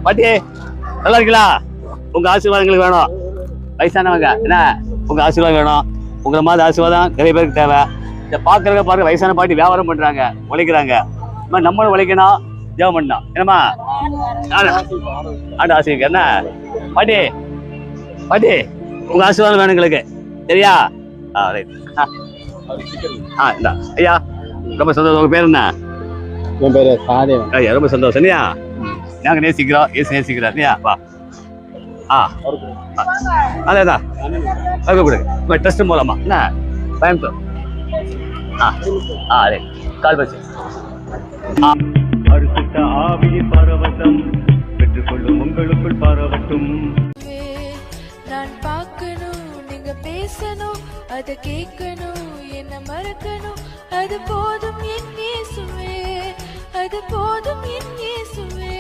பாட்டி நல்லா இருக்கீங்களா? உங்க ஆசீர்வாதங்களுக்கு வேணும். வயசானவங்க என்ன உங்க ஆசீர்வாதம் வேணும். உங்களை மாதிரி ஆசீர்வாதம் நிறைய பேருக்கு தேவை. இதை பாக்குறத பாருங்க, வயசான பாட்டி வியாபாரம் பண்றாங்க, உழைக்கிறாங்க. நம்மளும் உழைக்கணும், ஜெபம் பண்ணணும். என்னம்மா ஆண்டு ஆசீர்வாதம் என்ன பாட்டி? பாட்டி உங்க ஆசீர்வாதம் வேணும் எங்களுக்கு, சரியா? இந்தா ஐயா, ரொம்ப சந்தோஷம். உங்க பேர் என்ன? என் பேரு சாதேவன். ஐயா ரொம்ப சந்தோஷம் இல்லையா? நாங்க நேசிக்கிறோம், ஏசு நேசிக்கிறோம் இல்லையா? வா அதேதான் கொடுங்க டெஸ்ட் மூலமா என்ன கோயம்புத்தூர். அதே கால் பச்சு அரிசித்த ஆவி பரவசம் பெற்றுக்கொள்ளும் உங்களுக்குள் பரவட்டும். நான் பார்க்கணும், நீங்க பேசணும், அதை கேட்கணும், என்ன மறக்கணும். அது போதும் என் இயேசுவே, அது போதும் என் இயேசுவே.